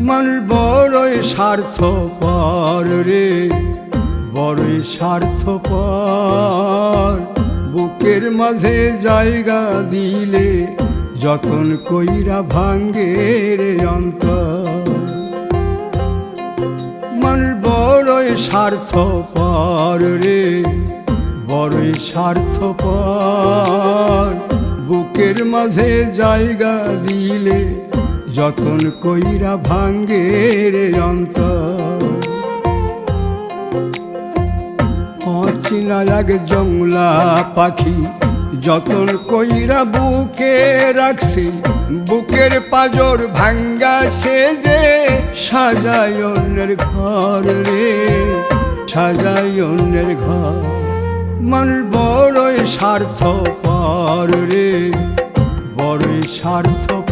মানুষ বড়ই স্বার্থপর রে, বড়ই স্বার্থপর। বুকের মাঝে জায়গা দিলে যতন কইরা ভাঙ্গে রে অন্তর। মানুষ বড়ই স্বার্থপর রে, বড়ই স্বার্থপর। বুকের মাঝে জায়গা দিলে যতন কইরা ভাঙ্গে রে অন্তর। অচিনা এক জংলা পাখি যতন কইরা বুকে রাখছি, বুকের পাজর ভাঙ্গা সে যে সাজায় অন্যের ঘর রে, সাজায় অন্যের ঘর। মানুষ বড়ই স্বার্থপর রে, বড়ই স্বার্থপর।